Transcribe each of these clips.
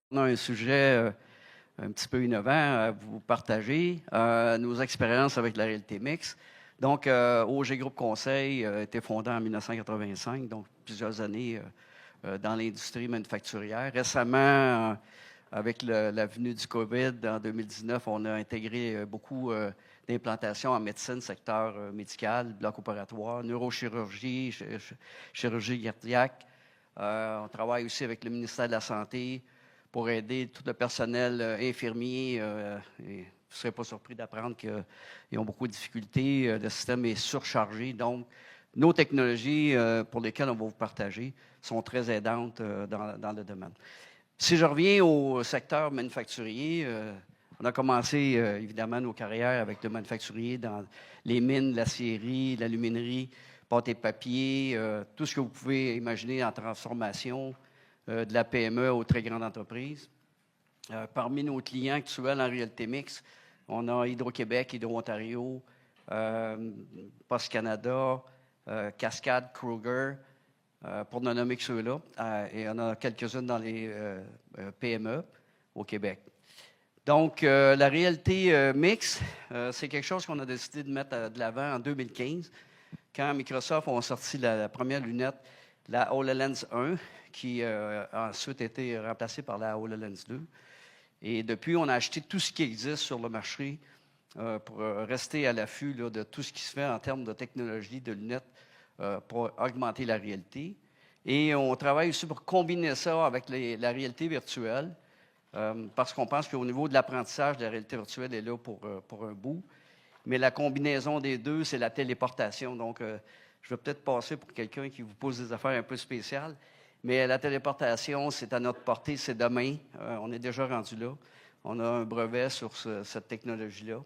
On a un sujet un petit peu innovant à vous partager, nos expériences avec la réalité mixte. Donc, OG Groupe Conseil a été fondé en 1985, donc plusieurs années dans l'industrie manufacturière. Récemment, avec la venue du COVID en 2019, on a intégré beaucoup d'implantations en médecine, secteur médical, bloc opératoire, neurochirurgie, chirurgie cardiaque. On travaille aussi avec le ministère de la Santé pour aider tout le personnel infirmier. Vous ne serez pas surpris d'apprendre qu'ils ont beaucoup de difficultés. Le système est surchargé. Donc, nos technologies pour lesquelles on va vous partager sont très aidantes dans le domaine. Si je reviens au secteur manufacturier, on a commencé évidemment nos carrières avec le manufacturier dans les mines, l'acierie, l'aluminerie, pâte et papier, tout ce que vous pouvez imaginer en transformation, de la PME aux très grandes entreprises. Parmi nos clients actuels en réalité mixte, on a Hydro-Québec, Hydro-Ontario, Post Canada, Cascade, Kruger, pour ne nommer que ceux-là. Et on a quelques-unes dans les PME au Québec. Donc, la réalité mixte, c'est quelque chose qu'on a décidé de mettre de l'avant en 2015, quand Microsoft a sorti la première lunette, la HoloLens 1, qui a ensuite été remplacée par la HoloLens 2. Et depuis, on a acheté tout ce qui existe sur le marché pour rester à l'affût de tout ce qui se fait en termes de technologie, de lunettes, pour augmenter la réalité. Et on travaille aussi pour combiner ça avec la réalité virtuelle, parce qu'on pense qu'au niveau de l'apprentissage, la réalité virtuelle est là pour un bout. Mais la combinaison des deux, c'est la téléportation. Donc, je vais peut-être passer pour quelqu'un qui vous pose des affaires un peu spéciales. Mais la téléportation, c'est à notre portée, c'est demain. On est déjà rendu là. On a un brevet sur cette technologie-là.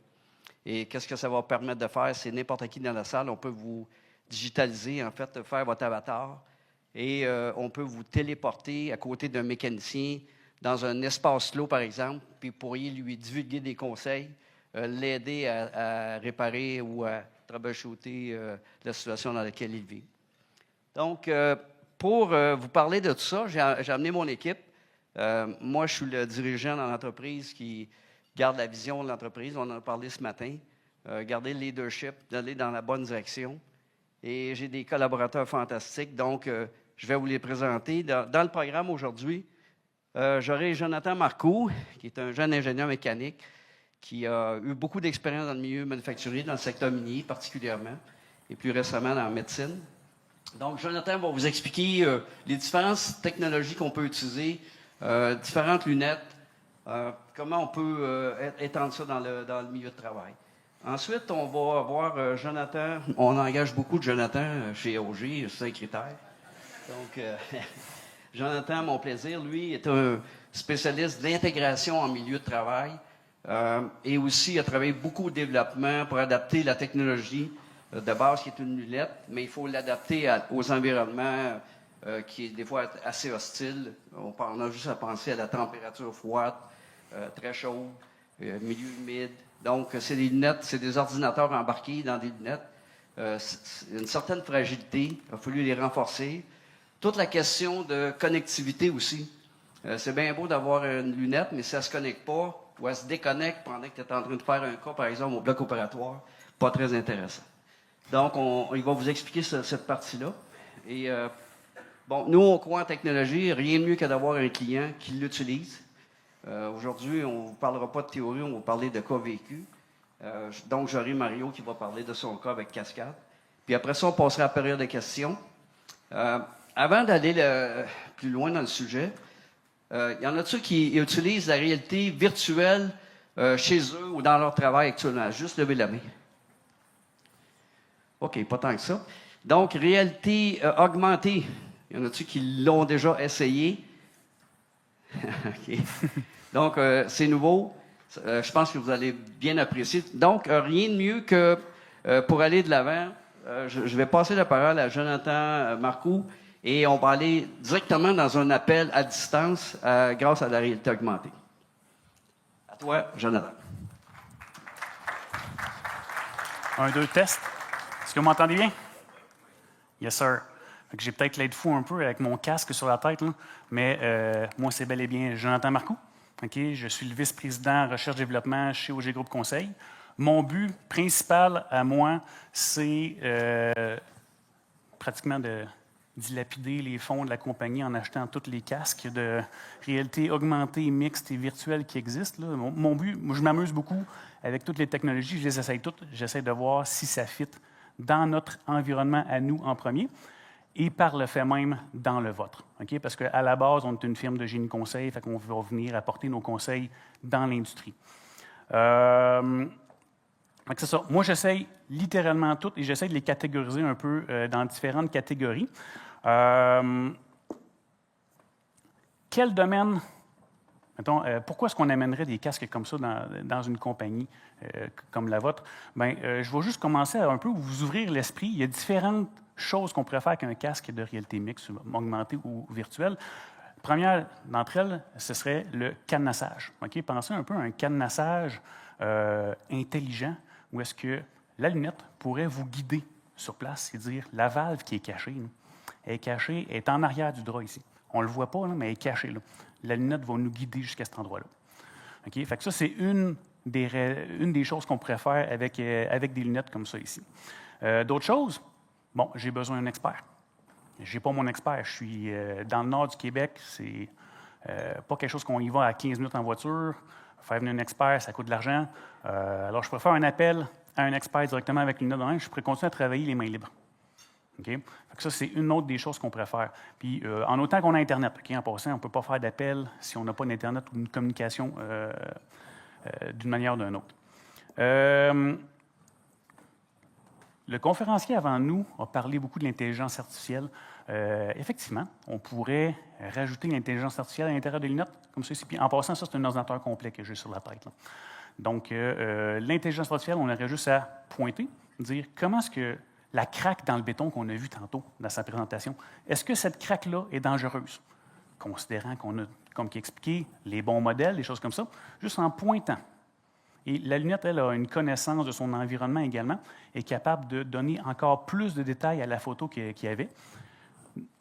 Et qu'est-ce que ça va permettre de faire? C'est n'importe qui dans la salle. On peut vous digitaliser, en fait, faire votre avatar. Et on peut vous téléporter à côté d'un mécanicien dans un espace clos, par exemple, puis vous pourriez lui divulguer des conseils, l'aider à réparer ou à troubleshooter la situation dans laquelle il vit. Donc, pour vous parler de tout ça, j'ai amené mon équipe. Moi, je suis le dirigeant dans l'entreprise qui garde la vision de l'entreprise. On en a parlé ce matin. Garder le leadership, d'aller dans la bonne direction. Et j'ai des collaborateurs fantastiques. Donc, je vais vous les présenter. Dans le programme aujourd'hui, j'aurai Jonathan Marcoux, qui est un jeune ingénieur mécanique, qui a eu beaucoup d'expérience dans le milieu manufacturier, dans le secteur minier particulièrement, et plus récemment dans la médecine. Donc, Jonathan va vous expliquer les différentes technologies qu'on peut utiliser, différentes lunettes, comment on peut étendre ça dans le milieu de travail. Ensuite, on va avoir Jonathan. On engage beaucoup de Jonathan chez OG, c'est un critère. Donc, Jonathan, mon plaisir, lui, est un spécialiste d'intégration en milieu de travail. Et aussi, il a travaillé beaucoup au développement pour adapter la technologie de base qui est une lunette, mais il faut l'adapter aux environnements qui est des fois assez hostiles. On a juste à penser à la température froide, très chaude, milieu humide. Donc, c'est des lunettes, c'est des ordinateurs embarqués dans des lunettes. Une certaine fragilité, il a fallu les renforcer. Toute la question de connectivité aussi. C'est bien beau d'avoir une lunette, mais si elle ne se connecte pas, ou elle se déconnecte pendant que tu es en train de faire un cas, par exemple, au bloc opératoire, pas très intéressant. Donc, il va vous expliquer cette partie-là. Et bon, nous, on croit en technologie. Rien de mieux que d'avoir un client qui l'utilise. Aujourd'hui, on ne vous parlera pas de théorie, on va vous parler de cas vécu. Donc, j'aurai Mario qui va parler de son cas avec Cascade. Puis après ça, on passera à la période de questions. Avant d'aller plus loin dans le sujet, il y en a-tu qui utilisent la réalité virtuelle chez eux ou dans leur travail actuellement? Juste lever la main. OK, pas tant que ça. Donc, réalité augmentée. Il y en a-tu qui l'ont déjà essayé? OK. Donc, c'est nouveau. Je pense que vous allez bien apprécier. Donc, rien de mieux que pour aller de l'avant, je vais passer la parole à Jonathan Marcoux et on va aller directement dans un appel à distance grâce à la réalité augmentée. À toi, Jonathan. 1, 2, test. Est-ce que vous m'entendez bien? Yes, sir. J'ai peut-être l'aide fou un peu avec mon casque sur la tête, là, mais moi, c'est bel et bien Jonathan Marcoux. Okay? Je suis le vice-président recherche-développement chez OG Groupe Conseil. Mon but principal à moi, c'est pratiquement de dilapider les fonds de la compagnie en achetant tous les casques de réalité augmentée, mixte et virtuelle qui existent. Là. Mon but, moi, je m'amuse beaucoup avec toutes les technologies, je les essaye toutes. J'essaie de voir si ça fit dans notre environnement à nous en premier et par le fait même dans le vôtre. Okay? Parce qu'à la base, on est une firme de génie conseil, fait qu'on va venir apporter nos conseils dans l'industrie. C'est ça. Moi, j'essaye littéralement tout et j'essaie de les catégoriser un peu dans différentes catégories. Quel domaine, mettons, pourquoi est-ce qu'on amènerait des casques comme ça dans une compagnie comme la vôtre? Bien, je vais juste commencer à un peu vous ouvrir l'esprit. Il y a différentes choses qu'on pourrait faire avec un casque de réalité mixte, augmentée ou virtuelle. La première d'entre elles, ce serait le cadenassage. Okay? Pensez un peu à un cadenassage intelligent où est-ce que la lunette pourrait vous guider sur place et dire la valve qui est cachée, elle est en arrière du drap ici. On ne le voit pas, là, mais elle est cachée. Là. La lunette va nous guider jusqu'à cet endroit-là. Okay? Fait que ça, c'est une des choses qu'on pourrait faire avec des lunettes comme ça ici. D'autres choses? Bon, j'ai besoin d'un expert. Je n'ai pas mon expert. Je suis dans le nord du Québec. C'est pas quelque chose qu'on y va à 15 minutes en voiture. Faire venir un expert, ça coûte de l'argent. Alors, je pourrais faire un appel à un expert directement avec une lunette dans la main. Je pourrais continuer à travailler les mains libres. Okay? Ça, c'est une autre des choses qu'on pourrait faire. Puis, en autant qu'on a Internet, okay? En passant, on ne peut pas faire d'appel si on n'a pas d'Internet ou une communication d'une manière ou d'une autre. Le conférencier avant nous a parlé beaucoup de l'intelligence artificielle. Effectivement, on pourrait rajouter l'intelligence artificielle à l'intérieur des lunettes, comme ça ici. Puis en passant, ça, c'est un ordinateur complet que j'ai sur la tête. Là. Donc, l'intelligence artificielle, on aurait juste à pointer, dire comment est-ce que la craque dans le béton qu'on a vu tantôt dans sa présentation, est-ce que cette craque-là est dangereuse? Considérant qu'on a, comme qui expliqué, les bons modèles, des choses comme ça, juste en pointant. Et la lunette, elle, a une connaissance de son environnement également, est capable de donner encore plus de détails à la photo qu'il y avait,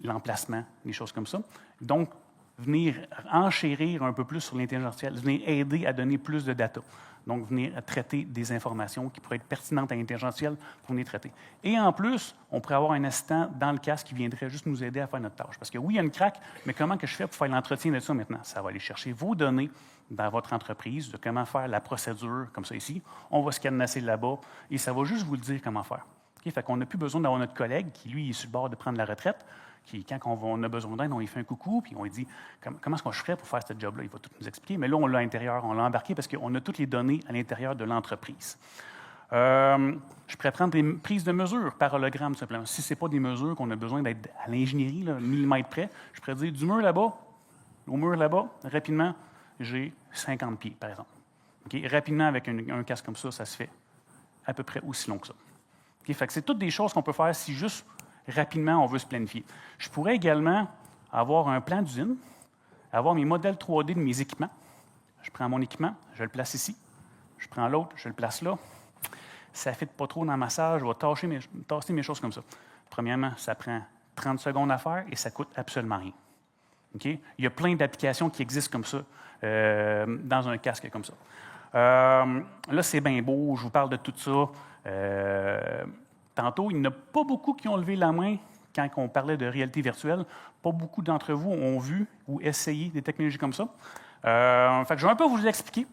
l'emplacement, des choses comme ça. Donc, venir enchérir un peu plus sur l'intelligence artificielle, venir aider à donner plus de data. Donc, venir traiter des informations qui pourraient être pertinentes à l'intelligence artificielle pour venir traiter. Et en plus, on pourrait avoir un assistant dans le casque qui viendrait juste nous aider à faire notre tâche. Parce que oui, il y a une craque, mais comment que je fais pour faire l'entretien de ça maintenant? Ça va aller chercher vos données dans votre entreprise, de comment faire la procédure, comme ça ici. On va se cadenasser là-bas et ça va juste vous le dire comment faire. Okay? Fait qu'on n'a plus besoin d'avoir notre collègue qui, lui, est sur le bord de prendre la retraite, qui, quand on a besoin d'aide, on lui fait un coucou, puis on lui dit comment est-ce que je ferais pour faire ce job-là? Il va tout nous expliquer. Mais là, on l'a à l'intérieur, on l'a embarqué parce qu'on a toutes les données à l'intérieur de l'entreprise. Je pourrais prendre des prises de mesures par hologramme, simplement. Si ce n'est pas des mesures qu'on a besoin d'être à l'ingénierie, là, millimètre près, je pourrais dire du mur là-bas, au mur là-bas, rapidement, j'ai 50 pieds, par exemple. Okay? Rapidement, avec un casque comme ça se fait à peu près aussi long que ça. Okay? Fait que c'est toutes des choses qu'on peut faire si juste rapidement on veut se planifier. Je pourrais également avoir un plan d'usine, avoir mes modèles 3D de mes équipements. Je prends mon équipement, je le place ici. Je prends l'autre, je le place là. Ça ne fit pas trop dans ma salle, je vais tasser mes choses comme ça. Premièrement, ça prend 30 secondes à faire et ça ne coûte absolument rien. Okay? Il y a plein d'applications qui existent comme ça, dans un casque comme ça. Là, c'est bien beau, je vous parle de tout ça. Tantôt, il n'y en a pas beaucoup qui ont levé la main quand on parlait de réalité virtuelle. Pas beaucoup d'entre vous ont vu ou essayé des technologies comme ça. Fait que je vais un peu vous expliquer.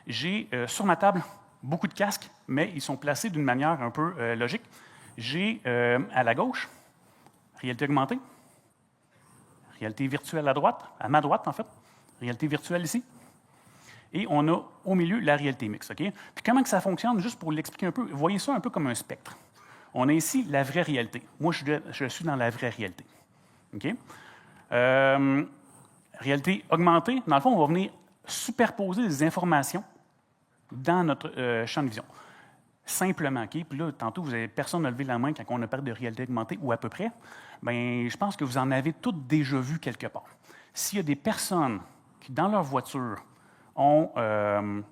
J'ai sur ma table beaucoup de casques, mais ils sont placés d'une manière un peu logique. J'ai à la gauche, réalité augmentée. Réalité virtuelle à droite, à ma droite en fait. Réalité virtuelle ici. Et on a au milieu la réalité mixte. Okay? Puis comment que ça fonctionne, juste pour l'expliquer un peu, voyez ça un peu comme un spectre. On a ici la vraie réalité. Moi, je suis dans la vraie réalité. Okay? Réalité augmentée, dans le fond, on va venir superposer des informations dans notre champ de vision. Simplement, OK? Puis là, tantôt, personne n'a levé la main quand on a parlé de réalité augmentée, ou à peu près. Bien, je pense que vous en avez toutes déjà vu quelque part. S'il y a des personnes qui, dans leur voiture, ont un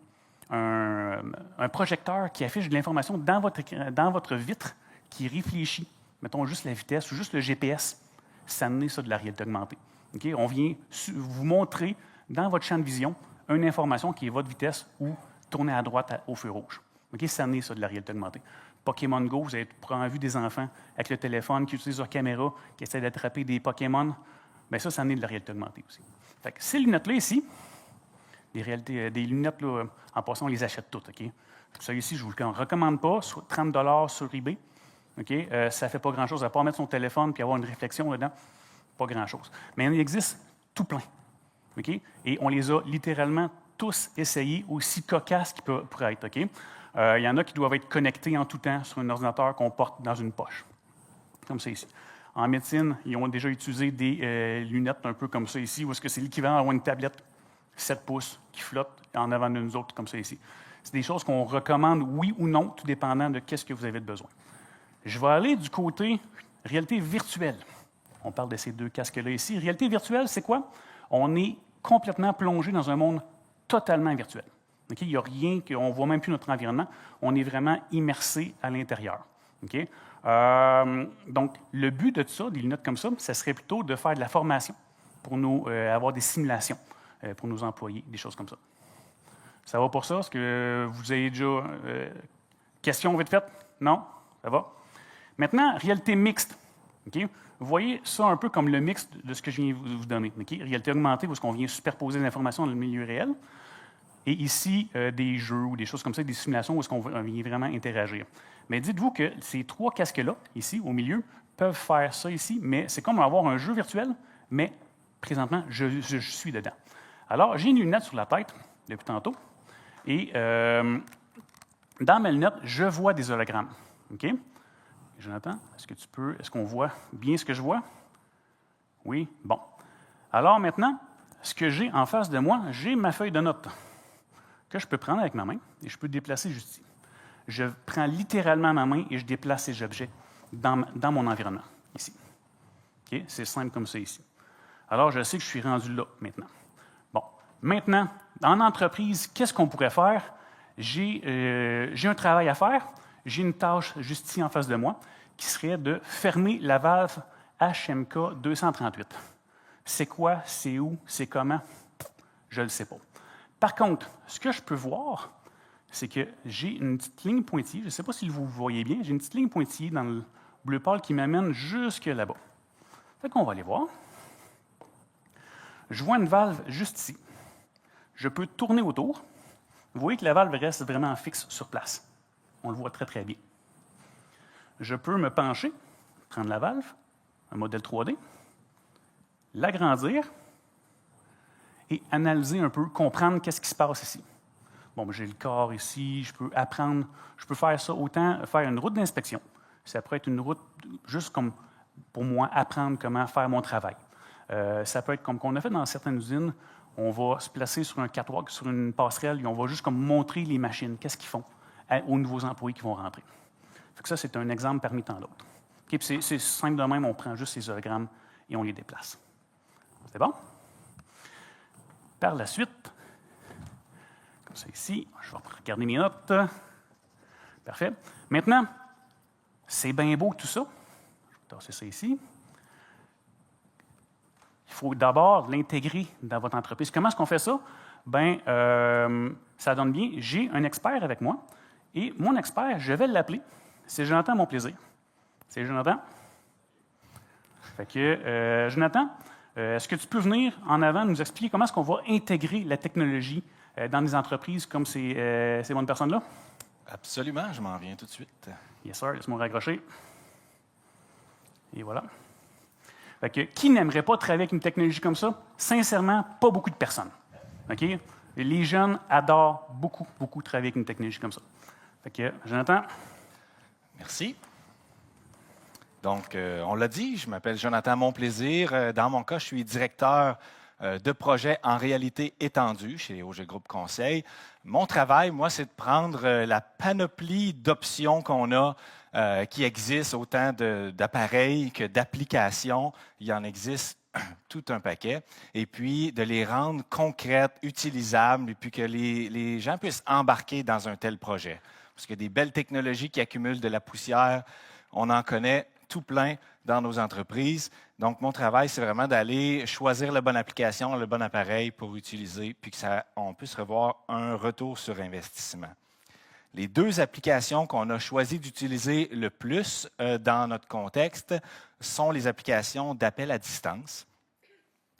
projecteur qui affiche de l'information dans votre vitre, qui réfléchit mettons juste la vitesse ou juste le GPS, ça amener ça de la réalité augmentée. Okay? On vient vous montrer dans votre champ de vision une information qui est votre vitesse ou tourner à droite au feu rouge. Okay? Ça amener ça de la réalité augmentée. Pokémon Go, vous avez probablement vu des enfants avec le téléphone qui utilisent leur caméra, qui essaient d'attraper des Pokémon. Bien, ça amener de la réalité augmentée aussi. Fait que ces lunettes-là ici, des lunettes, là, en passant, on les achète toutes. Okay? Ça ici, je ne vous le recommande pas, soit 30 sur eBay. Okay? Ça ne fait pas grand-chose, à part mettre son téléphone et avoir une réflexion dedans. Pas grand-chose. Mais il existe tout plein. Okay? Et on les a littéralement tous essayés, aussi cocasses qu'ils pourraient être. Okay? Il y en a qui doivent être connectés en tout temps sur un ordinateur qu'on porte dans une poche, comme ça ici. En médecine, ils ont déjà utilisé des lunettes un peu comme ça ici, où est-ce que c'est l'équivalent d'avoir une tablette 7 pouces qui flotte en avant de nous autres, comme ça ici. C'est des choses qu'on recommande, oui ou non, tout dépendant de ce que vous avez besoin. Je vais aller du côté réalité virtuelle. On parle de ces deux casques-là ici. Réalité virtuelle, c'est quoi? On est complètement plongé dans un monde totalement virtuel. Okay? Il n'y a rien, on ne voit même plus notre environnement. On est vraiment immersé à l'intérieur. Okay? Donc, le but de ça, des lunettes comme ça, ce serait plutôt de faire de la formation pour nous avoir des simulations pour nos employés, des choses comme ça. Ça va pour ça? Est-ce que vous avez déjà questions vite faites? Non? Ça va? Maintenant, réalité mixte. Okay? Vous voyez ça un peu comme le mix de ce que je viens de vous donner. Okay? Réalité augmentée, où est-ce qu'on vient superposer l'information dans le milieu réel. Et ici, des jeux ou des choses comme ça, des simulations où est-ce qu'on vient vraiment interagir. Mais dites-vous que ces trois casques-là, ici, au milieu, peuvent faire ça ici, mais c'est comme avoir un jeu virtuel, mais présentement, je suis dedans. Alors, j'ai une lunette sur la tête depuis tantôt, et dans mes lunettes, je vois des hologrammes. OK? Jonathan, est-ce qu'on voit bien ce que je vois? Oui? Bon. Alors maintenant, ce que j'ai en face de moi, j'ai ma feuille de notes que je peux prendre avec ma main et je peux déplacer juste ici. Je prends littéralement ma main et je déplace ces objets dans mon environnement, ici. Okay? C'est simple comme ça ici. Alors, je sais que je suis rendu là maintenant. Bon. Maintenant, en entreprise, qu'est-ce qu'on pourrait faire? J'ai un travail à faire. J'ai une tâche juste ici en face de moi qui serait de fermer la valve HMK 238. C'est quoi? C'est où? C'est comment? Je ne le sais pas. Par contre, ce que je peux voir, c'est que j'ai une petite ligne pointillée. Je ne sais pas si vous voyez bien. J'ai une petite ligne pointillée dans le bleu pâle qui m'amène jusque là-bas. Fait qu'on va aller voir. Je vois une valve juste ici. Je peux tourner autour. Vous voyez que la valve reste vraiment fixe sur place. On le voit très, très bien. Je peux me pencher, prendre la valve, un modèle 3D, l'agrandir et analyser un peu, comprendre qu'est-ce qui se passe ici. Bon, j'ai le corps ici, je peux apprendre, je peux faire ça autant, faire une route d'inspection. Ça pourrait être une route juste comme pour moi, apprendre comment faire mon travail. Ça peut être comme qu'on a fait dans certaines usines, on va se placer sur un catwalk, sur une passerelle, et on va juste comme montrer les machines, qu'est-ce qu'ils font aux nouveaux employés qui vont rentrer. Fait que ça, c'est un exemple parmi tant d'autres. Okay, c'est simple de même, on prend juste ces hologrammes et on les déplace. C'est bon? Par la suite, comme ça ici, je vais regarder mes notes. Parfait. Maintenant, c'est bien beau tout ça. Je vais tasser ça ici. Il faut d'abord l'intégrer dans votre entreprise. Comment est-ce qu'on fait ça? Bien, ça donne bien. J'ai un expert avec moi et mon expert, je vais l'appeler. C'est Jonathan Monplaisir. C'est Jonathan. Fait que, Jonathan, est-ce que tu peux venir en avant nous expliquer comment est-ce qu'on va intégrer la technologie dans des entreprises comme ces bonnes personnes-là? Absolument, je m'en viens tout de suite. Yes, sir. Laisse-moi raccrocher. Et voilà. Fait que, qui n'aimerait pas travailler avec une technologie comme ça? Sincèrement, pas beaucoup de personnes. OK? Les jeunes adorent beaucoup, beaucoup travailler avec une technologie comme ça. Fait que, Jonathan. Merci. Donc, on l'a dit, je m'appelle Jonathan Monplaisir. Dans mon cas, je suis directeur de projet en réalité étendue chez OG Groupe Conseil. Mon travail, moi, c'est de prendre la panoplie d'options qu'on a qui existent, autant d'appareils que d'applications. Il y en existe tout un paquet. Et puis, de les rendre concrètes, utilisables, et puis que les gens puissent embarquer dans un tel projet. Parce que des belles technologies qui accumulent de la poussière, on en connaît tout plein dans nos entreprises. Donc, mon travail, c'est vraiment d'aller choisir la bonne application, le bon appareil pour utiliser, puis qu'on puisse revoir un retour sur investissement. Les 2 applications qu'on a choisi d'utiliser le plus dans notre contexte sont les applications d'appel à distance.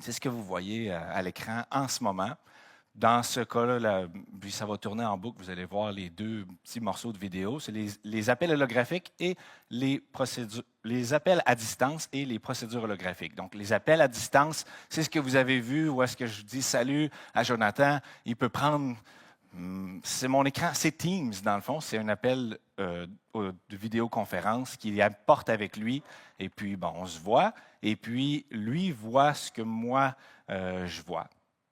C'est ce que vous voyez à l'écran en ce moment. Dans ce cas-là, puis ça va tourner en boucle, vous allez voir les 2 petits morceaux de vidéo. C'est les appels holographiques et les appels à distance et les procédures holographiques. Donc, les appels à distance, c'est ce que vous avez vu, où est-ce que je dis salut à Jonathan. Il peut prendre, c'est mon écran, c'est Teams dans le fond, c'est un appel de vidéoconférence qu'il apporte avec lui. Et puis, bon, on se voit, et puis lui voit ce que moi, je vois.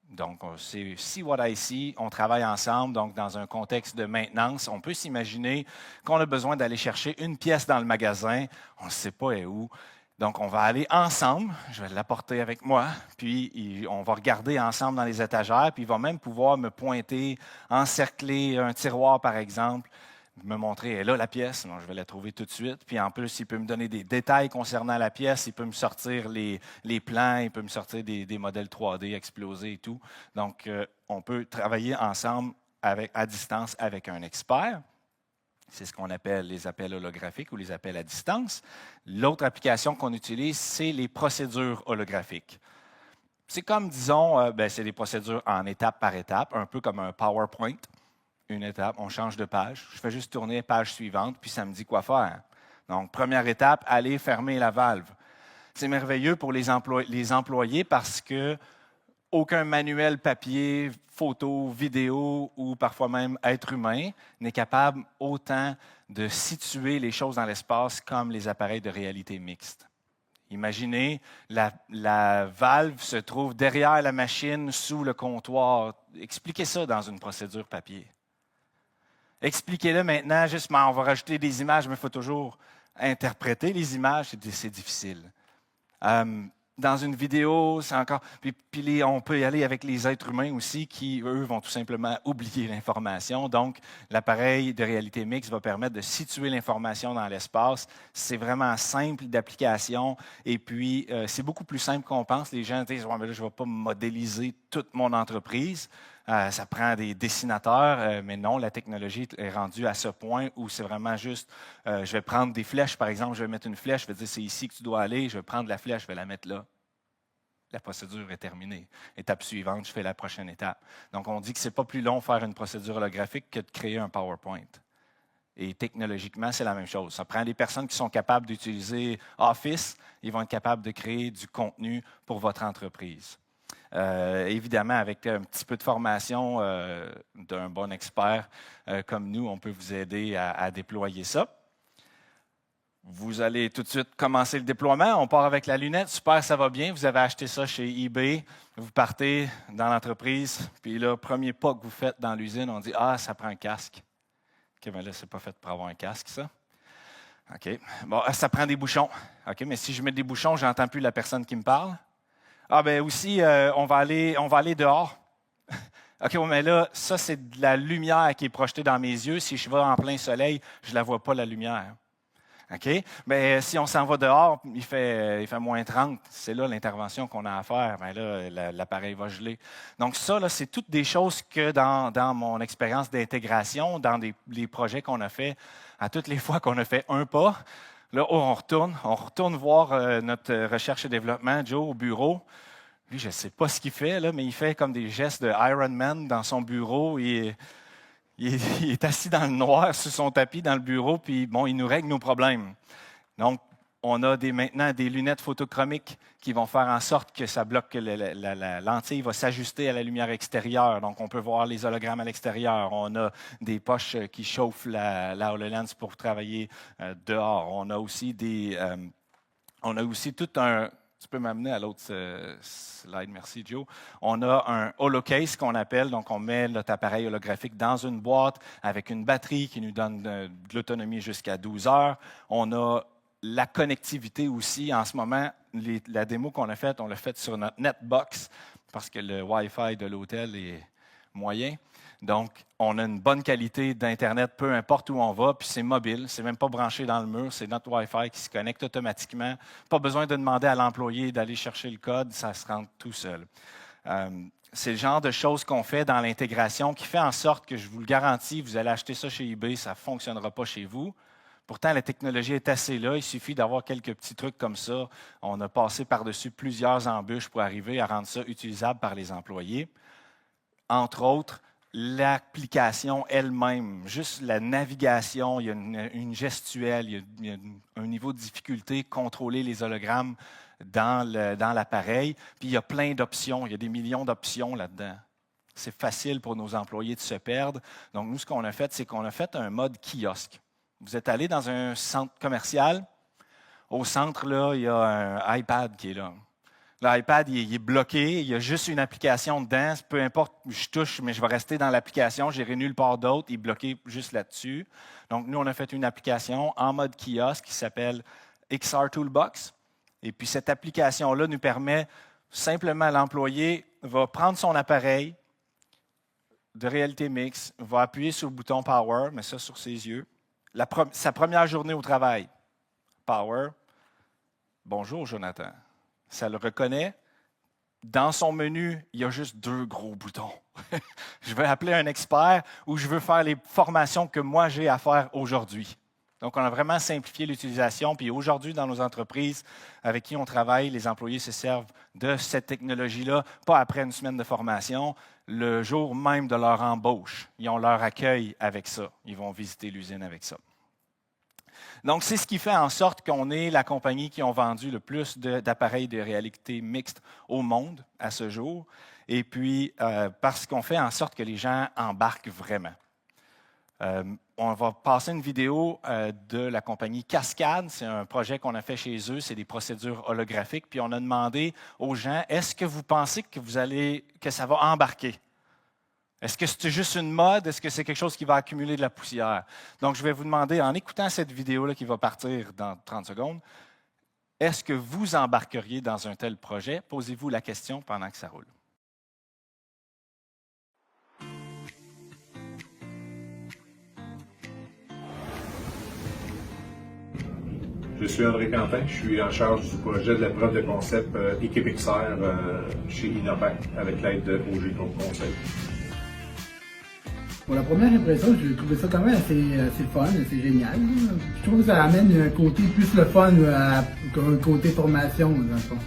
Donc, c'est See What I See, on travaille ensemble, donc dans un contexte de maintenance. On peut s'imaginer qu'on a besoin d'aller chercher une pièce dans le magasin, on ne sait pas où. Donc, on va aller ensemble, je vais l'apporter avec moi, puis on va regarder ensemble dans les étagères, puis il va même pouvoir me pointer, encercler un tiroir, par exemple, me montrer, elle est là la pièce, non, je vais la trouver tout de suite. Puis en plus, il peut me donner des détails concernant la pièce, il peut me sortir les plans, il peut me sortir des modèles 3D explosés et tout. Donc, on peut travailler ensemble à distance avec un expert. C'est ce qu'on appelle les appels holographiques ou les appels à distance. L'autre application qu'on utilise, c'est les procédures holographiques. C'est comme, disons, c'est des procédures en étape par étape, un peu comme un PowerPoint. Une étape, on change de page. Je fais juste tourner page suivante, puis ça me dit quoi faire. Donc, première étape, aller fermer la valve. C'est merveilleux pour les employés parce que aucun manuel papier, photo, vidéo ou parfois même être humain n'est capable autant de situer les choses dans l'espace comme les appareils de réalité mixte. Imaginez, la valve se trouve derrière la machine, sous le comptoir. Expliquez ça dans une procédure papier. Expliquez-le maintenant, justement, on va rajouter des images, mais il faut toujours interpréter les images, c'est difficile. Dans une vidéo, c'est encore... Puis on peut y aller avec les êtres humains aussi qui, eux, vont tout simplement oublier l'information. Donc, l'appareil de réalité mixte va permettre de situer l'information dans l'espace. C'est vraiment simple d'application et puis c'est beaucoup plus simple qu'on pense. Les gens disent « Ouais, mais là, je ne vais pas modéliser toute mon entreprise. » Ça prend des dessinateurs, mais non, la technologie est rendue à ce point où c'est vraiment juste, je vais prendre des flèches, par exemple, je vais mettre une flèche, je vais dire c'est ici que tu dois aller, je vais prendre la flèche, je vais la mettre là. La procédure est terminée. Étape suivante, je fais la prochaine étape. Donc, on dit que ce n'est pas plus long de faire une procédure holographique que de créer un PowerPoint. Et technologiquement, c'est la même chose. Ça prend des personnes qui sont capables d'utiliser Office, ils vont être capables de créer du contenu pour votre entreprise. Évidemment, avec un petit peu de formation d'un bon expert comme nous, on peut vous aider à déployer ça. Vous allez tout de suite commencer le déploiement. On part avec la lunette. Super, ça va bien. Vous avez acheté ça chez eBay. Vous partez dans l'entreprise. Puis là, premier pas que vous faites dans l'usine, on dit « Ah, ça prend un casque. » OK, mais là, c'est pas fait pour avoir un casque, ça. OK. Bon, ça prend des bouchons. OK, mais si je mets des bouchons, je n'entends plus la personne qui me parle. Ah, bien aussi, on va aller dehors. OK, mais là, ça, c'est de la lumière qui est projetée dans mes yeux. Si je vais en plein soleil, je ne la vois pas, la lumière. OK? Mais si on s'en va dehors, il fait moins 30. C'est là l'intervention qu'on a à faire. Bien là, l'appareil va geler. Donc, ça, là, c'est toutes des choses que dans mon expérience d'intégration, dans les projets qu'on a fait, à toutes les fois qu'on a fait un pas, là, on retourne voir notre recherche et développement, Joe, au bureau. Lui, je ne sais pas ce qu'il fait, là, mais il fait comme des gestes de Iron Man dans son bureau. Il est assis dans le noir sur son tapis dans le bureau, puis bon, il nous règle nos problèmes. Donc, on a maintenant des lunettes photochromiques qui vont faire en sorte que ça bloque, que la lentille va s'ajuster à la lumière extérieure. Donc, on peut voir les hologrammes à l'extérieur. On a des poches qui chauffent la HoloLens pour travailler dehors. On a aussi tout un... Tu peux m'amener à l'autre slide, merci Joe. On a un holocase qu'on appelle, donc on met notre appareil holographique dans une boîte avec une batterie qui nous donne de l'autonomie jusqu'à 12 heures. On a la connectivité aussi. En ce moment, la démo qu'on a faite, on l'a faite sur notre Netbox parce que le Wi-Fi de l'hôtel est moyen. Donc, on a une bonne qualité d'Internet, peu importe où on va, puis c'est mobile, c'est même pas branché dans le mur, c'est notre Wi-Fi qui se connecte automatiquement. Pas besoin de demander à l'employé d'aller chercher le code, ça se rend tout seul. C'est le genre de choses qu'on fait dans l'intégration qui fait en sorte que, je vous le garantis, vous allez acheter ça chez eBay, ça ne fonctionnera pas chez vous. Pourtant, la technologie est assez là. Il suffit d'avoir quelques petits trucs comme ça. On a passé par-dessus plusieurs embûches pour arriver à rendre ça utilisable par les employés. Entre autres, l'application elle-même, juste la navigation, il y a une gestuelle, il y a un niveau de difficulté, contrôler les hologrammes dans l'appareil. Puis il y a plein d'options, il y a des millions d'options là-dedans. C'est facile pour nos employés de se perdre. Donc nous, ce qu'on a fait, c'est qu'on a fait un mode kiosque. Vous êtes allé dans un centre commercial. Au centre, là, il y a un iPad qui est là. L'iPad, il est bloqué. Il y a juste une application dedans. Peu importe où je touche, mais je vais rester dans l'application. Je n'irai nulle part d'autre. Il est bloqué juste là-dessus. Donc, nous, on a fait une application en mode kiosque qui s'appelle XR Toolbox. Et puis, cette application-là nous permet simplement, l'employé va prendre son appareil de réalité mixte, va appuyer sur le bouton Power, met ça sur ses yeux. Sa première journée au travail, Power. Bonjour, Jonathan. Ça le reconnaît. Dans son menu, il y a juste 2 gros boutons. Je veux appeler un expert ou je veux faire les formations que moi j'ai à faire aujourd'hui. Donc, on a vraiment simplifié l'utilisation. Puis aujourd'hui, dans nos entreprises avec qui on travaille, les employés se servent de cette technologie-là, pas après une semaine de formation, le jour même de leur embauche. Ils ont leur accueil avec ça. Ils vont visiter l'usine avec ça. Donc, c'est ce qui fait en sorte qu'on est la compagnie qui a vendu le plus d'appareils de réalité mixte au monde à ce jour. Et puis, parce qu'on fait en sorte que les gens embarquent vraiment. On va passer une vidéo de la compagnie Cascade. C'est un projet qu'on a fait chez eux. C'est des procédures holographiques. Puis, on a demandé aux gens, est-ce que vous pensez que ça va embarquer? Est-ce que c'est juste une mode? Est-ce que c'est quelque chose qui va accumuler de la poussière? Donc, je vais vous demander, en écoutant cette vidéo-là qui va partir dans 30 secondes, est-ce que vous embarqueriez dans un tel projet? Posez-vous la question pendant que ça roule. Je suis André Quentin, je suis en charge du projet de la preuve de concept Équipe XR chez Innopac avec l'aide de OG Group Conseil. Pour la première impression, j'ai trouvé ça quand même assez fun, assez génial. Je trouve que ça amène un côté plus le fun qu'un côté formation, dans le fond.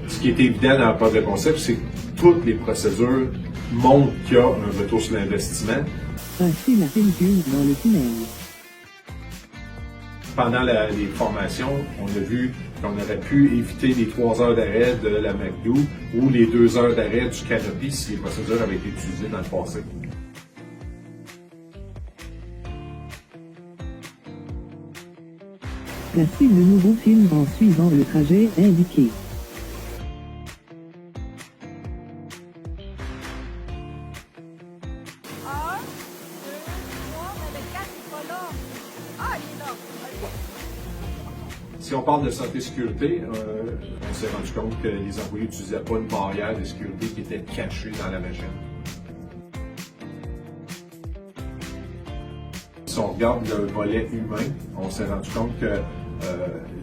Ce qui est évident dans la preuve de concept, c'est que toutes les procédures montrent qu'il y a un retour sur l'investissement. Passer la pellicule dans le tunnel. Pendant les formations, on a vu qu'on aurait pu éviter les 3 heures d'arrêt de la McDo ou les 2 heures d'arrêt du Canopy si les procédures avaient été utilisées dans le passé. Placer le nouveau film en suivant le trajet indiqué. Si on parle de santé et sécurité, on s'est rendu compte que les employés n'utilisaient pas une barrière de sécurité qui était cachée dans la machine. Si on regarde le volet humain, on s'est rendu compte que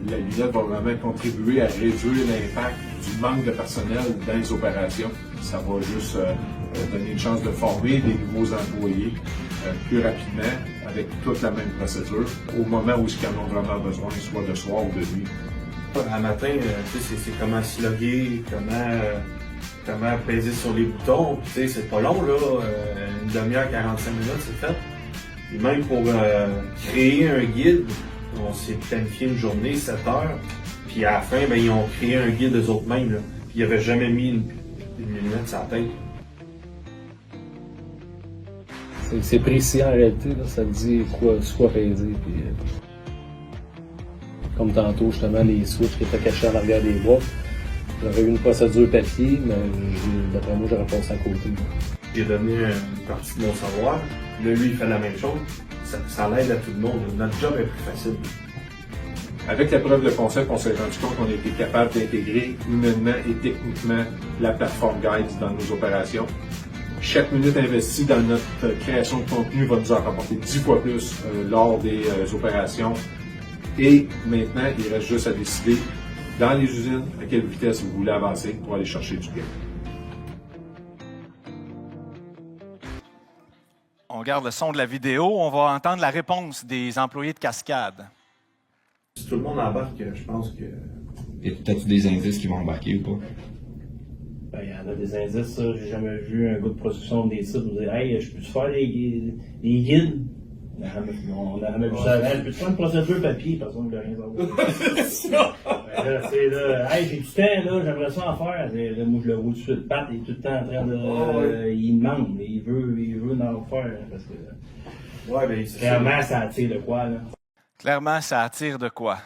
la lunette va vraiment contribuer à réduire l'impact du manque de personnel dans les opérations. Ça va juste donner une chance de former des nouveaux employés plus rapidement avec toute la même procédure au moment où ils en ont vraiment besoin, soit de soir ou de nuit. Un matin, c'est comment se loguer, comment peser sur les boutons. C'est pas long, là. Une demi-heure, 45 minutes, c'est fait. Et même pour créer un guide, on s'est planifié une journée, 7 heures. Puis à la fin, ils ont créé un guide eux autres mêmes. Là. Puis ils n'avaient jamais mis une lunette sur la tête. C'est précis en réalité, là, ça te dit quoi peser. Puis, comme tantôt, justement, les switches qui étaient cachés en arrière des boîtes. J'aurais eu une procédure papier, mais d'après moi, j'aurais passé à côté. J'ai donné une partie de mon savoir. Là, lui, il fait la même chose. Ça l'aide à tout le monde. Notre job est plus facile. Avec la preuve de concept, on s'est rendu compte qu'on était capable d'intégrer humainement et techniquement la plateforme Guides dans nos opérations. chaque minute investie dans notre création de contenu va nous en rapporter 10 fois plus lors des opérations. Et maintenant, il reste juste à décider dans les usines à quelle vitesse vous voulez avancer pour aller chercher du gain. On garde le son de la vidéo. On va entendre la réponse des employés de Cascade. Si tout le monde embarque, je pense que... Et peut-être des indices qui vont embarquer ou pas? Ben, il y en a des indices, ça. J'ai jamais vu un gars de production des sites nous dire hey, je peux-tu faire les guides? On n'a jamais vu ça avant. Je peux-tu faire une procédure papier? Personne ne veut rien savoir. Ben là, c'est là, hey, j'ai du temps, là, j'aimerais ça en faire. Là, moi, je le roule dessus de patte, il est tout le temps en train de. Il demande, mais il veut en faire. Parce que. Ouais, ben, clairement, ça attire de quoi, là? Clairement, ça attire de quoi?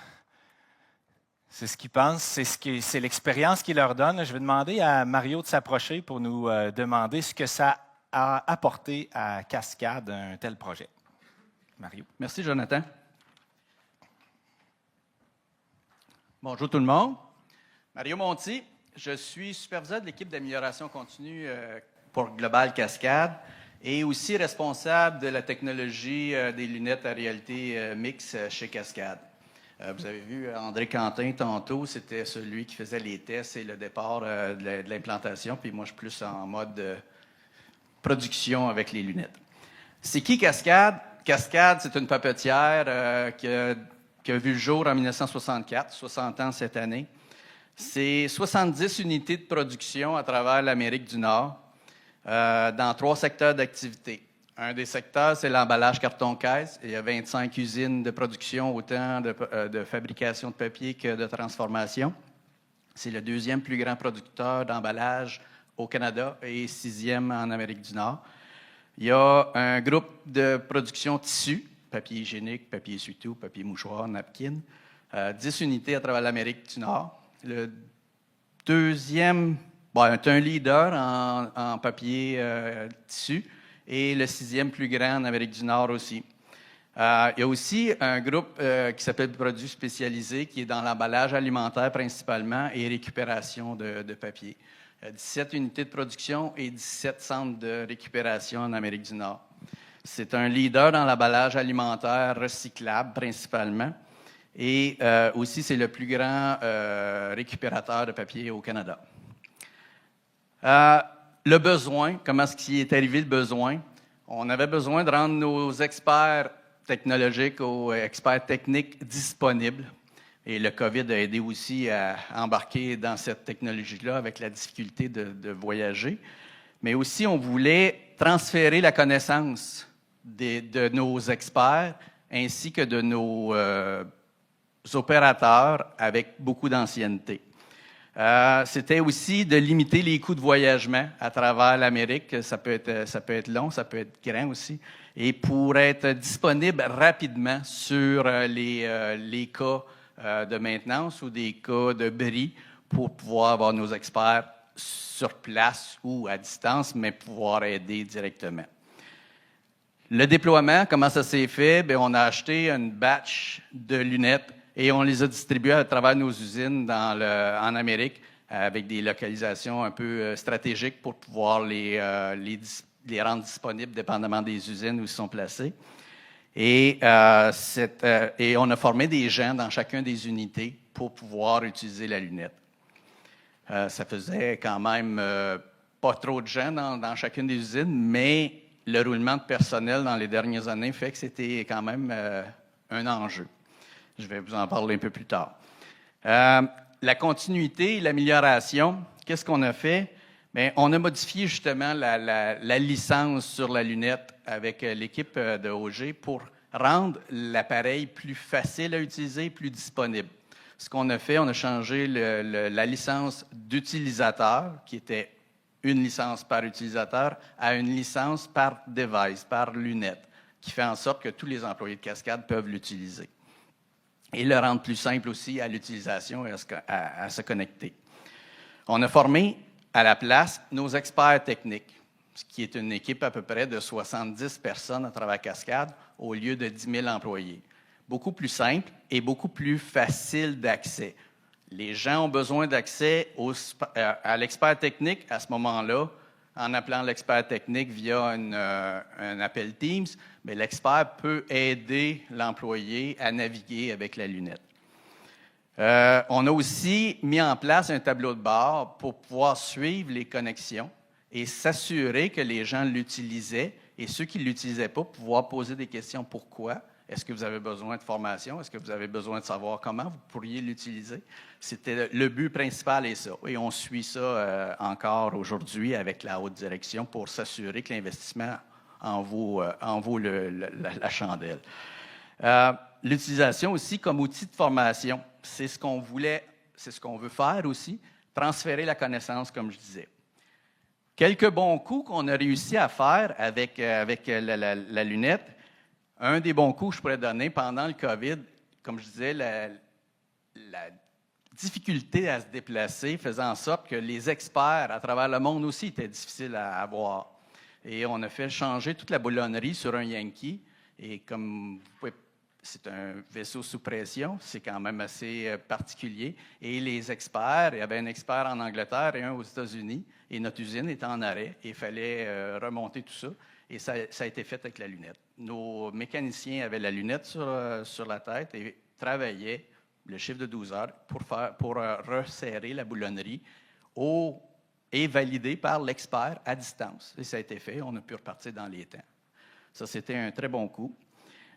C'est ce qu'ils pensent, c'est l'expérience qu'ils leur donnent. Je vais demander à Mario de s'approcher pour nous demander ce que ça a apporté à Cascade, un tel projet. Mario. Merci, Jonathan. Bonjour tout le monde. Mario Monti, je suis superviseur de l'équipe d'amélioration continue pour Global Cascade et aussi responsable de la technologie des lunettes à réalité mixte chez Cascade. Vous avez vu André Quentin tantôt, c'était celui qui faisait les tests et le départ de l'implantation, puis moi je suis plus en mode production avec les lunettes. C'est qui Cascade? Cascade, c'est une papetière qui a vu le jour en 1964, 60 ans cette année. C'est 70 unités de production à travers l'Amérique du Nord dans 3 secteurs d'activité. Un des secteurs, c'est l'emballage carton-caisse. Il y a 25 usines de production, autant de fabrication de papier que de transformation. C'est le 2e plus grand producteur d'emballage au Canada et 6e en Amérique du Nord. Il y a un groupe de production tissu, papier hygiénique, papier essuie-tout, papier mouchoir, napkin, 10 unités à travers l'Amérique du Nord. Le 2e, est un leader en papier tissu et le 6e plus grand en Amérique du Nord aussi. Il y a aussi un groupe qui s'appelle Produits spécialisés qui est dans l'emballage alimentaire principalement et récupération de papier. 17 unités de production et 17 centres de récupération en Amérique du Nord. C'est un leader dans l'emballage alimentaire recyclable principalement et aussi c'est le plus grand récupérateur de papier au Canada. Le besoin, comment est-ce qu'il est arrivé le besoin? On avait besoin de rendre nos experts technologiques ou experts techniques disponibles. Et le COVID a aidé aussi à embarquer dans cette technologie-là avec la difficulté de voyager. Mais aussi, on voulait transférer la connaissance de nos experts ainsi que de nos opérateurs avec beaucoup d'ancienneté. C'était aussi de limiter les coûts de voyagement à travers l'Amérique. Ça peut être long, ça peut être grand aussi. Et pour être disponible rapidement sur les cas de maintenance ou des cas de bris pour pouvoir avoir nos experts sur place ou à distance, mais pouvoir aider directement. Le déploiement, comment ça s'est fait? Bien, on a acheté une batch de lunettes et on les a distribuées à travers nos usines en Amérique avec des localisations un peu stratégiques pour pouvoir les rendre disponibles dépendamment des usines où ils sont placés. Et on a formé des gens dans chacune des unités pour pouvoir utiliser la lunette. Ça faisait quand même pas trop de gens dans chacune des usines, mais le roulement de personnel dans les dernières années fait que c'était quand même un enjeu. Je vais vous en parler un peu plus tard. La continuité et l'amélioration, qu'est-ce qu'on a fait? Bien, on a modifié justement la licence sur la lunette avec l'équipe de OG pour rendre l'appareil plus facile à utiliser, plus disponible. Ce qu'on a fait, on a changé la licence d'utilisateur, qui était une licence par utilisateur, à une licence par device, par lunette, qui fait en sorte que tous les employés de Cascade peuvent l'utiliser. Et le rendre plus simple aussi à l'utilisation et à se connecter. On a formé à la place nos experts techniques, ce qui est une équipe à peu près de 70 personnes à travers Cascade au lieu de 10 000 employés. Beaucoup plus simple et beaucoup plus facile d'accès. Les gens ont besoin d'accès à l'expert technique à ce moment-là en appelant l'expert technique via un appel Teams, mais l'expert peut aider l'employé à naviguer avec la lunette. On a aussi mis en place un tableau de bord pour pouvoir suivre les connexions et s'assurer que les gens l'utilisaient et ceux qui ne l'utilisaient pas, pouvoir poser des questions. Pourquoi? Est-ce que vous avez besoin de formation? Est-ce que vous avez besoin de savoir comment vous pourriez l'utiliser? C'était le but principal et ça. Et on suit ça encore aujourd'hui avec la haute direction pour s'assurer que l'investissement en vaut la chandelle. L'utilisation aussi comme outil de formation, c'est ce qu'on veut faire aussi, transférer la connaissance, comme je disais. Quelques bons coups qu'on a réussi à faire avec la lunette. Un des bons coups que je pourrais donner pendant le COVID, comme je disais, la difficulté à se déplacer faisait en sorte que les experts à travers le monde aussi étaient difficiles à avoir. Et on a fait changer toute la boulonnerie sur un Yankee. Et comme vous pouvez, c'est un vaisseau sous pression, c'est quand même assez particulier. Et les experts, il y avait un expert en Angleterre et un aux États-Unis, et notre usine était en arrêt, et il fallait remonter tout ça. Et ça a été fait avec la lunette. Nos mécaniciens avaient la lunette sur la tête et travaillaient le chiffre de 12 heures pour resserrer la boulonnerie et validé par l'expert à distance. Et ça a été fait, on a pu repartir dans les temps. Ça, c'était un très bon coup.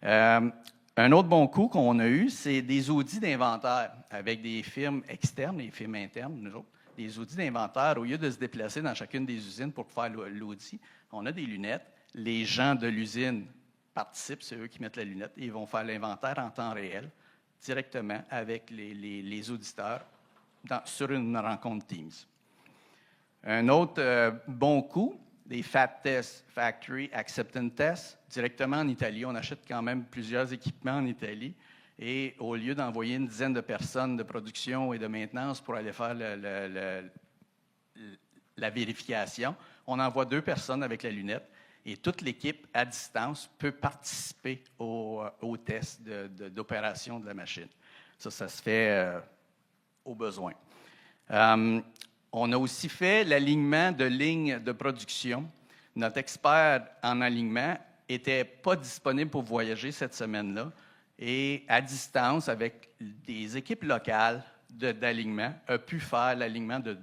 Un autre bon coup qu'on a eu, c'est des audits d'inventaire avec des firmes externes et des firmes internes, nous autres. Des audits d'inventaire, au lieu de se déplacer dans chacune des usines pour faire l'audit, on a des lunettes. Les gens de l'usine participent, c'est eux qui mettent la lunette, et ils vont faire l'inventaire en temps réel, directement avec les auditeurs sur une rencontre Teams. Un autre bon coup, des FAT tests, Factory Acceptance Tests, directement en Italie. On achète quand même plusieurs équipements en Italie. Et au lieu d'envoyer une dizaine de personnes de production et de maintenance pour aller faire la vérification, on envoie 2 personnes avec la lunette et toute l'équipe à distance peut participer au test d'opération de la machine. Ça se fait au besoin. On a aussi fait l'alignement de lignes de production. Notre expert en alignement n'était pas disponible pour voyager cette semaine-là. Et à distance, avec des équipes locales d'alignement, a pu faire l'alignement de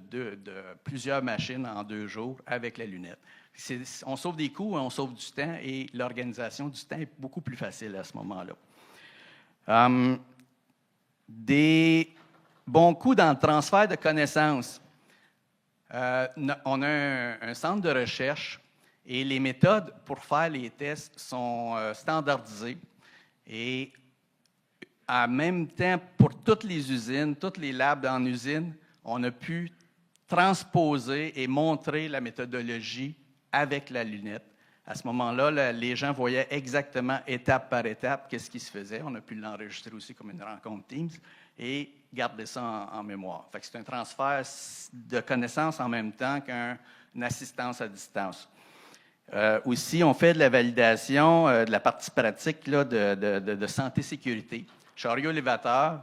plusieurs machines en 2 jours avec la lunette. On sauve des coûts, on sauve du temps et l'organisation du temps est beaucoup plus facile à ce moment-là. Des bons coups dans le transfert de connaissances. On a un centre de recherche et les méthodes pour faire les tests sont standardisées. Et en même temps, pour toutes les usines, toutes les labs en usine, on a pu transposer et montrer la méthodologie avec la lunette. À ce moment-là, les gens voyaient exactement, étape par étape, qu'est-ce qui se faisait. On a pu l'enregistrer aussi comme une rencontre Teams et garder ça en mémoire. Fait que c'est un transfert de connaissances en même temps qu'une assistance à distance. Aussi, on fait de la validation de la partie pratique là, de santé-sécurité. Chariot élévateur,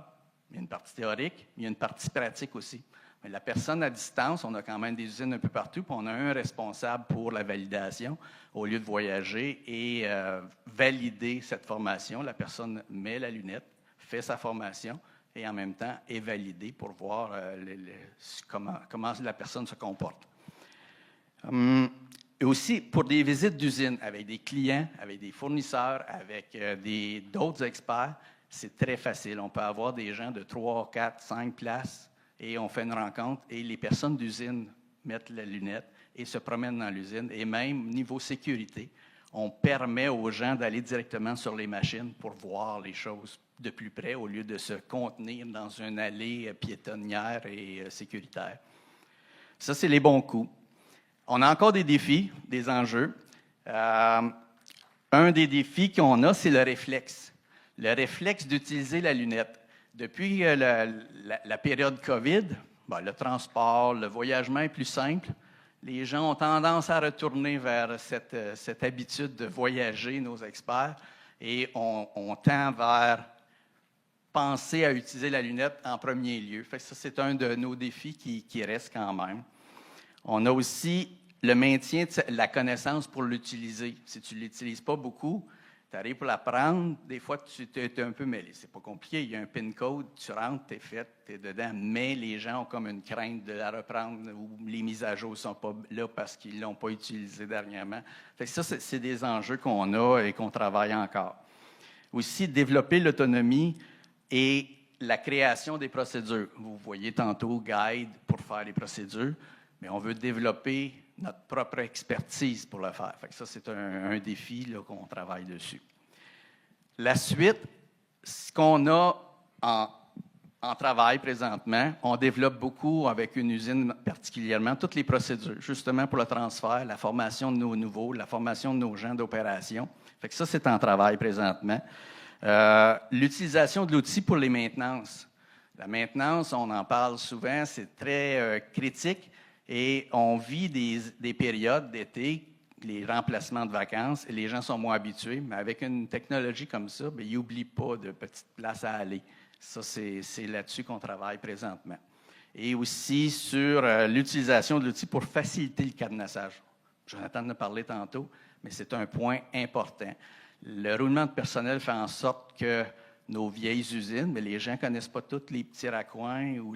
il y a une partie théorique, il y a une partie pratique aussi. Mais la personne à distance, on a quand même des usines un peu partout, puis on a un responsable pour la validation. Au lieu de voyager et valider cette formation, la personne met la lunette, fait sa formation et en même temps est validée pour voir comment la personne se comporte. Et aussi pour des visites d'usine avec des clients, avec des fournisseurs, avec d'autres experts, c'est très facile. On peut avoir des gens de 3, 4, 5 places et on fait une rencontre et les personnes d'usine mettent la lunette et se promènent dans l'usine. Et même niveau sécurité, on permet aux gens d'aller directement sur les machines pour voir les choses de plus près au lieu de se contenir dans une allée piétonnière et sécuritaire. Ça, c'est les bons coups. On a encore des défis, des enjeux. Un des défis qu'on a, c'est le réflexe. Le réflexe d'utiliser la lunette. Depuis la période COVID, le transport, le voyagement est plus simple. Les gens ont tendance à retourner vers cette habitude de voyager, nos experts, et on tend vers penser à utiliser la lunette en premier lieu. Fait que ça, c'est un de nos défis qui reste quand même. On a aussi le maintien de la connaissance pour l'utiliser. Si tu ne l'utilises pas beaucoup, tu arrives pour l'apprendre, des fois, tu es un peu mêlé. C'est pas compliqué, il y a un PIN code, tu rentres, tu es fait, tu es dedans, mais les gens ont comme une crainte de la reprendre ou les mises à jour ne sont pas là parce qu'ils ne l'ont pas utilisé dernièrement. Fait que ça, c'est des enjeux qu'on a et qu'on travaille encore. Aussi, développer l'autonomie et la création des procédures. Vous voyez tantôt guide pour faire les procédures, mais on veut développer notre propre expertise pour le faire. Fait que ça, c'est un défi là, qu'on travaille dessus. La suite, ce qu'on a en travail présentement, on développe beaucoup avec une usine particulièrement, toutes les procédures, justement pour le transfert, la formation de nos nouveaux, la formation de nos gens d'opération. Fait que ça, c'est en travail présentement. L'utilisation de l'outil pour les maintenances. La maintenance, on en parle souvent, c'est très critique. Et on vit des périodes d'été, les remplacements de vacances, et les gens sont moins habitués. Mais avec une technologie comme ça, bien, ils n'oublient pas de petites places à aller. Ça, c'est là-dessus qu'on travaille présentement. Et aussi sur l'utilisation de l'outil pour faciliter le cadenassage. Jonathan en a parlé tantôt, mais c'est un point important. Le roulement de personnel fait en sorte que nos vieilles usines, mais les gens ne connaissent pas tous les petits raccoins ou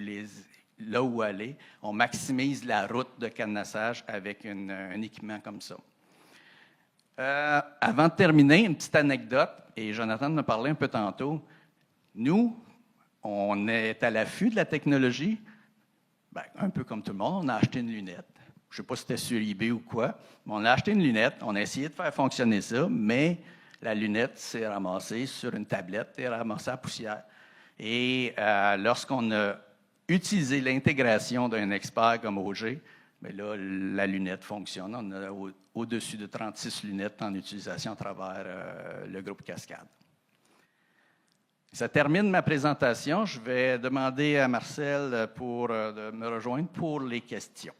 là où aller. On maximise la route de cadenassage avec un équipement comme ça. Avant de terminer, une petite anecdote, et Jonathan en a parlé un peu tantôt. Nous, on est à l'affût de la technologie. Bien, un peu comme tout le monde, on a acheté une lunette. Je ne sais pas si c'était sur eBay ou quoi, mais on a acheté une lunette, on a essayé de faire fonctionner ça, mais la lunette s'est ramassée sur une tablette et ramassée à la poussière. Et lorsqu'on a utilisé l'intégration d'un expert comme OG, bien là, la lunette fonctionne. On a au-dessus de 36 lunettes en utilisation à travers le groupe Cascade. Ça termine ma présentation. Je vais demander à Marcel de me rejoindre pour les questions.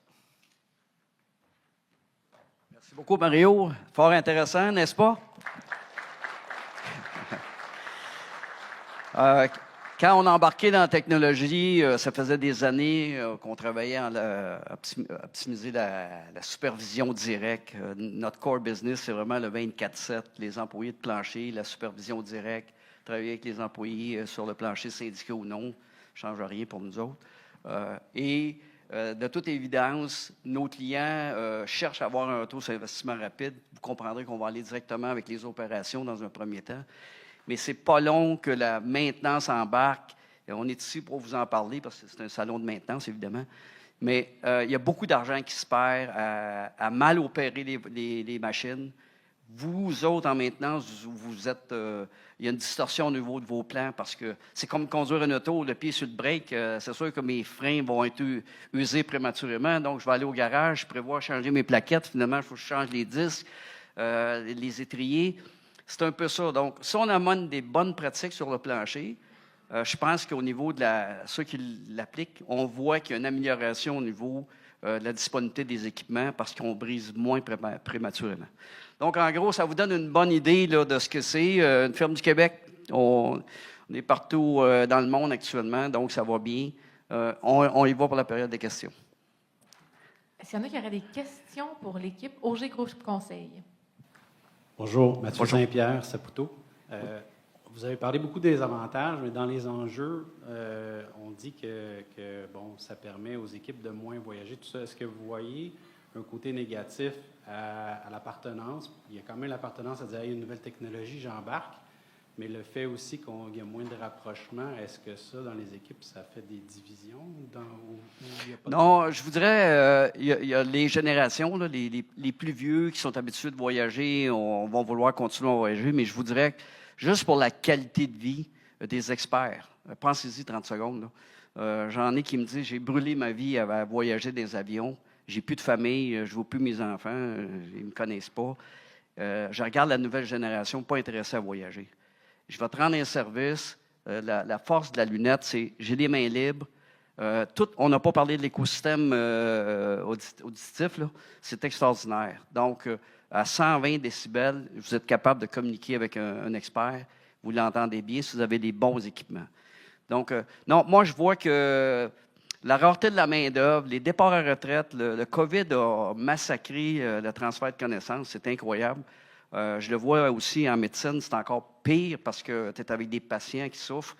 Merci beaucoup, Mario. Fort intéressant, n'est-ce pas? Quand on a embarqué dans la technologie, ça faisait des années qu'on travaillait à optimiser la supervision directe. Notre core business, c'est vraiment le 24/7, les employés de plancher, la supervision directe, travailler avec les employés sur le plancher syndiqué ou non, ne change rien pour nous autres. De toute évidence, nos clients cherchent à avoir un taux d'investissement rapide. Vous comprendrez qu'on va aller directement avec les opérations dans un premier temps. Mais ce n'est pas long que la maintenance embarque. Et on est ici pour vous en parler parce que c'est un salon de maintenance, évidemment. Mais il y a beaucoup d'argent qui se perd à mal opérer les machines. Vous autres, en maintenance, il y a une distorsion au niveau de vos plans parce que c'est comme conduire une auto, le pied sur le break. C'est sûr que mes freins vont être usés prématurément. Donc, je vais aller au garage, je prévois changer mes plaquettes. Finalement, il faut que je change les disques, les étriers. C'est un peu ça. Donc, si on amène des bonnes pratiques sur le plancher, je pense qu'au niveau de ceux qui l'appliquent, on voit qu'il y a une amélioration au niveau de la disponibilité des équipements parce qu'on brise moins prématurément. Donc, en gros, ça vous donne une bonne idée là, de ce que c'est. Une ferme du Québec, on est partout dans le monde actuellement, donc ça va bien. On y va pour la période des questions. Est-ce qu'il y en a qui auraient des questions pour l'équipe OG Groupe Conseil? Bonjour, Mathieu Saint-Pierre, Saputo. Vous avez parlé beaucoup des avantages, mais dans les enjeux, on dit que ça permet aux équipes de moins voyager. Tout ça, est-ce que vous voyez un côté négatif à l'appartenance? Il y a quand même l'appartenance à dire hey, une nouvelle technologie, j'embarque, mais le fait aussi qu'il y a moins de rapprochement, est-ce que ça, dans les équipes, ça fait des divisions? Non, je voudrais, il y a les générations, là, les plus vieux qui sont habitués de voyager, vont vouloir continuer à voyager, mais je vous dirais, juste pour la qualité de vie des experts, pensez-y 30 secondes. J'en ai qui me disent, j'ai brûlé ma vie à voyager dans les avions, j'ai plus de famille, je ne vois plus mes enfants, ils ne me connaissent pas. Je regarde la nouvelle génération, pas intéressée à voyager. Je vais te rendre un service. La force de la lunette, c'est j'ai les mains libres. On n'a pas parlé de l'écosystème auditif, là. C'est extraordinaire. Donc, à 120 décibels, vous êtes capable de communiquer avec un expert. Vous l'entendez bien si vous avez des bons équipements. Donc, non, moi, je vois que La rareté de la main-d'œuvre, les départs à retraite, le COVID a massacré le transfert de connaissances. C'est incroyable. Je le vois aussi en médecine, c'est encore pire parce que tu es avec des patients qui souffrent.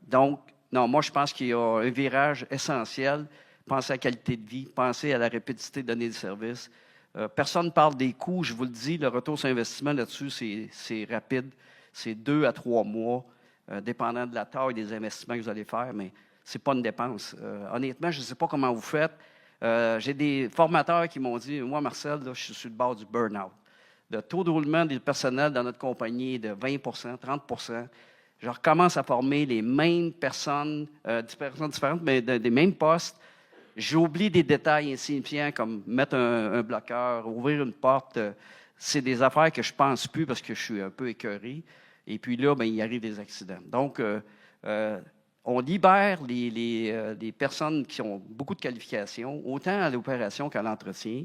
Donc, non, moi, je pense qu'il y a un virage essentiel. Pensez à la qualité de vie, pensez à la rapidité de donner des services. Personne ne parle des coûts, je vous le dis, le retour sur investissement là-dessus, c'est rapide. C'est 2 à 3 mois, dépendant de la taille des investissements que vous allez faire, mais ce n'est pas une dépense. Honnêtement, je ne sais pas comment vous faites. J'ai des formateurs qui m'ont dit, moi, Marcel, là, je suis sur le bord du burn-out. Le taux de roulement du personnel dans notre compagnie est de 20 30 %. Je recommence à former les mêmes personnes différentes, mais des mêmes postes. J'oublie des détails insignifiants comme mettre un bloqueur, ouvrir une porte. C'est des affaires que je ne pense plus parce que je suis un peu écœuré. Et puis là, bien, il arrive des accidents. Donc, on libère les personnes qui ont beaucoup de qualifications, autant à l'opération qu'à l'entretien.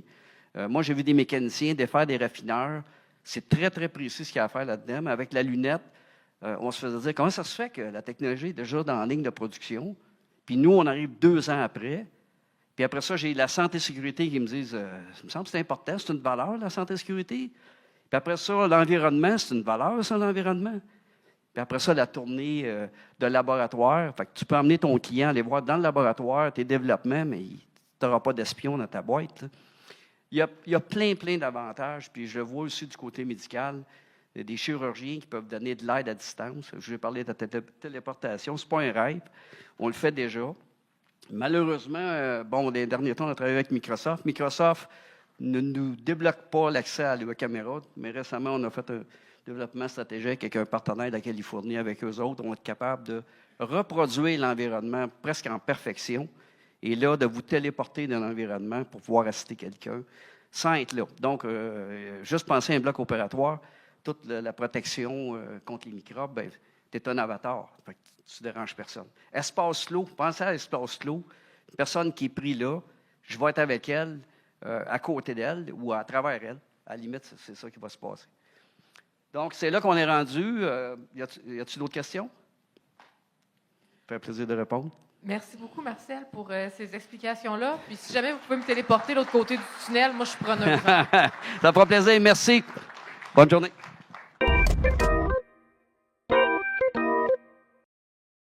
Moi, j'ai vu des mécaniciens défaire des raffineurs. C'est très, très précis ce qu'il y a à faire là-dedans. Mais avec la lunette, on se faisait dire comment ça se fait que la technologie est déjà dans la ligne de production. Puis nous, on arrive 2 ans après. Puis après ça, j'ai la santé et sécurité qui me disent il me semble que c'est important, c'est une valeur, la santé et sécurité. Puis après ça, l'environnement, c'est une valeur, ça, l'environnement. Puis après ça, la tournée de laboratoire. Fait que tu peux emmener ton client, aller voir dans le laboratoire tes développements, mais tu n'auras pas d'espion dans ta boîte. Là. Il y a plein d'avantages. Puis je le vois aussi du côté médical. Il y a des chirurgiens qui peuvent donner de l'aide à distance. Je vais parler de la téléportation. Ce n'est pas un rêve. On le fait déjà. Malheureusement, dans les derniers temps, on a travaillé avec Microsoft. Microsoft ne nous débloque pas l'accès à la caméra, mais récemment, on a fait un développement stratégique avec un partenaire de la Californie, avec eux autres. On va être capable de reproduire l'environnement presque en perfection et là, de vous téléporter dans l'environnement pour pouvoir assister quelqu'un sans être là. Donc, juste penser à un bloc opératoire, toute la protection contre les microbes, bien, tu es un avatar. Fait que tu ne déranges personne. Espace clos, pensez à l'espace clos. Une personne qui est prise là, je vais être avec elle, à côté d'elle ou à travers elle. À la limite, c'est ça qui va se passer. Donc, c'est là qu'on est rendu. Y a-t-il d'autres questions? Ça fait plaisir de répondre. Merci beaucoup, Marcel, pour ces explications-là. Puis si jamais vous pouvez me téléporter de l'autre côté du tunnel, moi, je suis preneuse. Ça fera plaisir. Merci. Bonne journée.